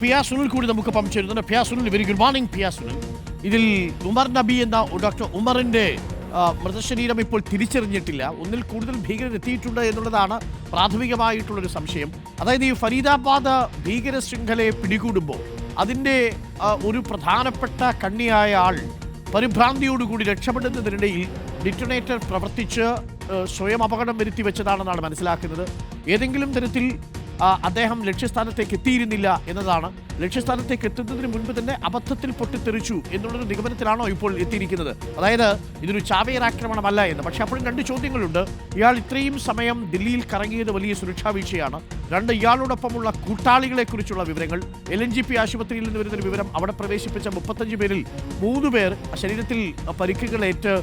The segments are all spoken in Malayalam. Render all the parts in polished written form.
പിയ സുനിൽ കൂടി നമുക്ക് പങ്കുചേരുന്നുണ്ട്. Piya Sunil, very good morning Piya Sunil. ഇതിൽ ഉമർ നബി എന്ന ഡോക്ടർ ഉമറിന്റെ മൃതശരീരം ഇപ്പോൾ തിരിച്ചറിഞ്ഞിട്ടില്ല. ഒന്നിൽ കൂടുതൽ ഭീകരർ എത്തിയിട്ടുണ്ട് എന്നുള്ളതാണ് പ്രാഥമികമായിട്ടുള്ളൊരു സംശയം. അതായത് ഈ ഫരീദാബാദ് ഭീകര ശൃംഖലയെ പിടികൂടുമ്പോൾ അതിൻ്റെ ഒരു പ്രധാനപ്പെട്ട കണ്ണിയായ ആൾ പരിഭ്രാന്തിയോടുകൂടി രക്ഷപ്പെടുന്നതിനിടയിൽ ഡിറ്റണേറ്റർ പ്രവർത്തിച്ച് സ്വയം അപകടം വരുത്തി വെച്ചതാണെന്നാണ് മനസ്സിലാക്കുന്നത്. ഏതെങ്കിലും തരത്തിൽ അദ്ദേഹം ലക്ഷ്യസ്ഥാനത്തേക്ക് എത്തിയിരുന്നില്ല എന്നതാണ്. ലക്ഷ്യസ്ഥാനത്തേക്ക് എത്തുന്നതിന് മുൻപ് തന്നെ അബദ്ധത്തിൽ പൊട്ടിത്തെറിച്ചു എന്നുള്ളൊരു നിഗമനത്തിലാണോ ഇപ്പോൾ എത്തിയിരിക്കുന്നത്? അതായത് ഇതൊരു ചാവേർ ആക്രമണമല്ല എന്ന്. പക്ഷേ അപ്പോഴും രണ്ട് ചോദ്യങ്ങളുണ്ട്. ഇയാൾ ഇത്രയും സമയം ദില്ലിയിൽ കറങ്ങിയത് വലിയ സുരക്ഷാ വീഴ്ചയാണ്. രണ്ട്, ഇയാളോടൊപ്പമുള്ള കൂട്ടാളികളെക്കുറിച്ചുള്ള വിവരങ്ങൾ. LNGP ആശുപത്രിയിൽ നിന്ന് വരുന്നൊരു വിവരം, അവിടെ പ്രവേശിപ്പിച്ച 35 പേരിൽ 3 പേർ ശരീരത്തിൽ പരിക്കുകളേറ്റ്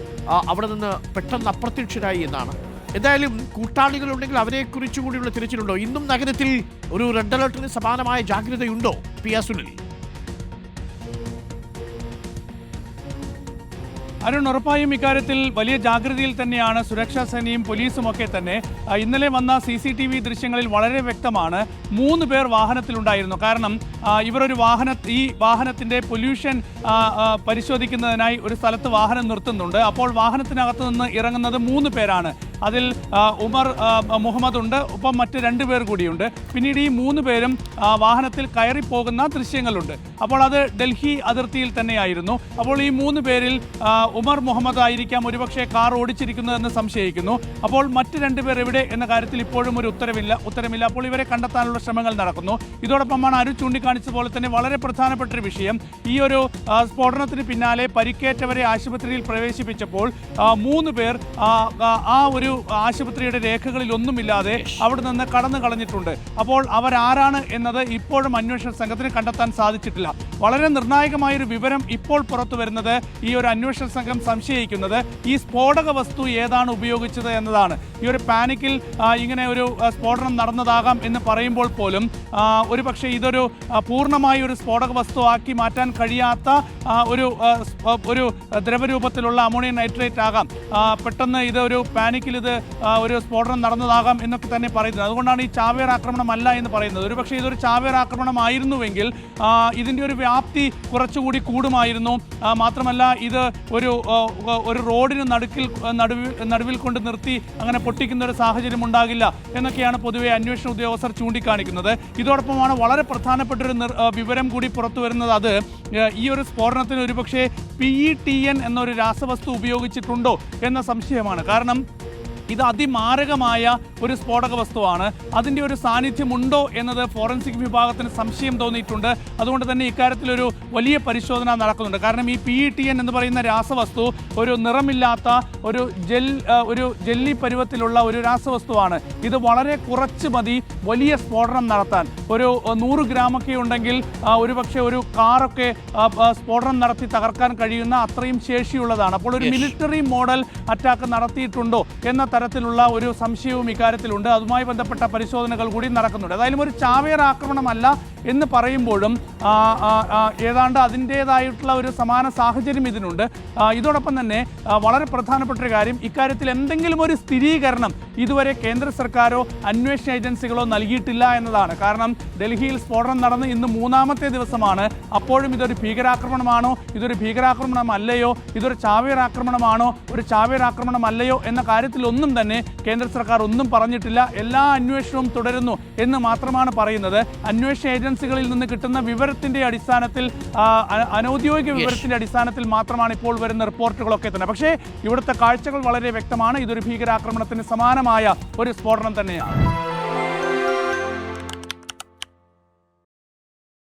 അവിടെ നിന്ന് പെട്ടെന്ന് അപ്രത്യക്ഷരായി എന്നാണ്. എന്തായാലും കൂട്ടാളികളുണ്ടെങ്കിൽ അവരെക്കുറിച്ചു കൂടിയുള്ള തിരച്ചിലുണ്ടോ? ഇന്നും നഗരത്തിൽ ഒരു റെഡ് അലർട്ടിന് സമാനമായ ജാഗ്രതയുണ്ടോ പിയ സുനിൽ? അരുൺ, ഉറപ്പായും ഇക്കാര്യത്തിൽ വലിയ ജാഗ്രതയിൽ തന്നെയാണ് സുരക്ഷാ സേനയും പോലീസും ഒക്കെ തന്നെ. ഇന്നലെ വന്ന CCTV ദൃശ്യങ്ങളിൽ വളരെ വ്യക്തമാണ് 3 പേർ വാഹനത്തിലുണ്ടായിരുന്നു. കാരണം ഇവരൊരു ഈ വാഹനത്തിൻ്റെ പൊല്യൂഷൻ പരിശോധിക്കുന്നതിനായി ഒരു സ്ഥലത്ത് വാഹനം നിർത്തുന്നുണ്ട്. അപ്പോൾ വാഹനത്തിനകത്ത് നിന്ന് ഇറങ്ങുന്നത് 3 പേരാണ്. അതിൽ ഉമർ മുഹമ്മദ് ഉണ്ട്, ഒപ്പം മറ്റ് 2 പേർ കൂടിയുണ്ട്. പിന്നീട് ഈ 3 പേരും വാഹനത്തിൽ കയറിപ്പോകുന്ന ദൃശ്യങ്ങളുണ്ട്. അപ്പോൾ അത് ഡൽഹി അതിർത്തിയിൽ തന്നെയായിരുന്നു. അപ്പോൾ ഈ 3 പേരിൽ ഉമർ മുഹമ്മദ് ആയിരിക്കാം ഒരുപക്ഷെ കാർ ഓടിച്ചിരിക്കുന്നതെന്ന് സംശയിക്കുന്നു. അപ്പോൾ മറ്റ് 2 പേർ എവിടെ എന്ന കാര്യത്തിൽ ഇപ്പോഴും ഒരു ഉത്തരമില്ല. അപ്പോൾ ഇവരെ കണ്ടെത്താനുള്ള ശ്രമങ്ങൾ നടക്കുന്നു. ഇതോടൊപ്പമാണ് അരു ചൂണ്ടിക്കാണിച്ചതുപോലെ തന്നെ വളരെ പ്രധാനപ്പെട്ടൊരു വിഷയം, ഈ ഒരു സ്ഫോടനത്തിന് പിന്നാലെ പരിക്കേറ്റവരെ ആശുപത്രിയിൽ പ്രവേശിപ്പിച്ചപ്പോൾ 3 പേർ ആ ഒരു ആശുപത്രിയുടെ രേഖകളിൽ ഒന്നുമില്ലാതെ അവിടെ നിന്ന് കടന്നു കളഞ്ഞിട്ടുണ്ട്. അപ്പോൾ അവരാരാണ് എന്നത് ഇപ്പോഴും അന്വേഷണ സംഘത്തിന് കണ്ടെത്താൻ സാധിച്ചിട്ടില്ല. വളരെ നിർണായകമായൊരു വിവരം ഇപ്പോൾ പുറത്തു വരുന്നത്, ഈ ഒരു അന്വേഷണ സംഘം സംശയിക്കുന്നത് ഈ സ്ഫോടക വസ്തു ഏതാണ് ഉപയോഗിച്ചത് എന്നതാണ്. ഈ ഒരു പാനിക്കിൽ ഇങ്ങനെ ഒരു സ്ഫോടനം നടന്നതാകാം എന്ന് പറയുമ്പോൾ പോലും ഒരു പക്ഷേ ഇതൊരു പൂർണ്ണമായി ഒരു സ്ഫോടക വസ്തു ആക്കി മാറ്റാൻ കഴിയാത്ത ഒരു ദ്രവരൂപത്തിലുള്ള അമോണിയം നൈട്രേറ്റ് ആകാം. പെട്ടെന്ന് ഇതൊരു പാനിക്കിൽ ഇത് ഒരു സ്ഫോടനം നടന്നതാകാം എന്നൊക്കെ തന്നെ പറയുന്നത്. അതുകൊണ്ടാണ് ഈ ചാവേർ ആക്രമണമല്ല എന്ന് പറയുന്നത്. ഒരു പക്ഷേ ഇതൊരു ചാവേർ ആക്രമണമായിരുന്നുവെങ്കിൽ ഇതിൻ്റെ ഒരു വ്യാപ്തി കുറച്ചുകൂടി കൂടുമായിരുന്നു. മാത്രമല്ല ഇത് ഒരു റോഡിന് നടുവിൽ കൊണ്ട് നിർത്തി അങ്ങനെ പൊട്ടിക്കുന്ന ഒരു സാഹചര്യം ഉണ്ടാകില്ല എന്നൊക്കെയാണ് പൊതുവെ അന്വേഷണ ഉദ്യോഗസ്ഥർ ചൂണ്ടിക്കാണിക്കുന്നത്. ഇതോടൊപ്പമാണ് വളരെ പ്രധാനപ്പെട്ടൊരു വിവരം കൂടി പുറത്തു വരുന്നത്. അത് ഈ ഒരു സ്ഫോടനത്തിന് ഒരുപക്ഷെ PETN എന്നൊരു രാസവസ്തു ഉപയോഗിച്ചിട്ടുണ്ടോ എന്ന സംശയമാണ്. കാരണം ഇത് അതിമാരകമായ ഒരു സ്ഫോടക വസ്തുവാണ്. അതിൻ്റെ ഒരു സാന്നിധ്യമുണ്ടോ എന്നത് ഫോറൻസിക് വിഭാഗത്തിന് സംശയം തോന്നിയിട്ടുണ്ട്. അതുകൊണ്ട് തന്നെ ഇക്കാര്യത്തിലൊരു വലിയ പരിശോധന നടക്കുന്നുണ്ട്. കാരണം ഈ PETN എന്ന് പറയുന്ന രാസവസ്തു ഒരു നിറമില്ലാത്ത ഒരു ജെല്ലി പരുവത്തിലുള്ള ഒരു രാസവസ്തുവാണ്. ഇത് വളരെ കുറച്ച് മതി വലിയ സ്ഫോടനം നടത്താൻ. ഒരു 100 ഗ്രാമൊക്കെ ഉണ്ടെങ്കിൽ ഒരുപക്ഷെ ഒരു കാറൊക്കെ സ്ഫോടനം നടത്തി തകർക്കാൻ കഴിയുന്ന അത്രയും ശേഷിയുള്ളതാണ്. അപ്പോൾ ഒരു മിലിറ്ററി മോഡൽ അറ്റാക്ക് നടത്തിയിട്ടുണ്ടോ എന്ന തരത്തിലുള്ള ഒരു സംശയവും ഇക്കാര്യത്തിലുണ്ട്. അതുമായി ബന്ധപ്പെട്ട പരിശോധനകൾ കൂടി നടക്കുന്നുണ്ട്. ഏതായാലും ഒരു ചാവേർ ആക്രമണമല്ല എന്ന് പറയുമ്പോഴും ഏതാണ്ട് അതിൻ്റേതായിട്ടുള്ള ഒരു സമാന സാഹചര്യം ഇതിനുണ്ട്. ഇതോടൊപ്പം തന്നെ വളരെ പ്രധാനപ്പെട്ട ഒരു കാര്യം, ഇക്കാര്യത്തിൽ എന്തെങ്കിലും ഒരു സ്ഥിരീകരണം ഇതുവരെ കേന്ദ്ര സർക്കാരോ അന്വേഷണ ഏജൻസികളോ നൽകിയിട്ടില്ല എന്നതാണ്. കാരണം ഡൽഹിയിൽ സ്ഫോടനം നടന്ന് ഇന്ന് 3ാമത്തെ ദിവസമാണ്. അപ്പോഴും ഇതൊരു ഭീകരാക്രമണമാണോ, ഇതൊരു ഭീകരാക്രമണമല്ലയോ, ഇതൊരു ചാവേർ ആക്രമണമാണോ, ഒരു ചാവേർ ആക്രമണമല്ലയോ എന്ന കാര്യത്തിലൊന്നും തന്നെ കേന്ദ്ര സർക്കാർ ഒന്നും പറഞ്ഞിട്ടില്ല. എല്ലാ അന്വേഷണവും തുടരുന്നു എന്ന് മാത്രമാണ് പറയുന്നത്. അന്വേഷണ ഏജൻസികളിൽ നിന്ന് കിട്ടുന്ന വിവരത്തിന്റെ അടിസ്ഥാനത്തിൽ, അനൗദ്യോഗിക വിവരത്തിന്റെ അടിസ്ഥാനത്തിൽ മാത്രമാണ് ഇപ്പോൾ വരുന്ന റിപ്പോർട്ടുകളൊക്കെ തന്നെ. പക്ഷേ ഇവിടുത്തെ കാഴ്ചകൾ വളരെ വ്യക്തമാണ്. ഇതൊരു ഭീകരാക്രമണത്തിന് സമാനമായ ഒരു സ്ഫോടനം തന്നെയാണ്.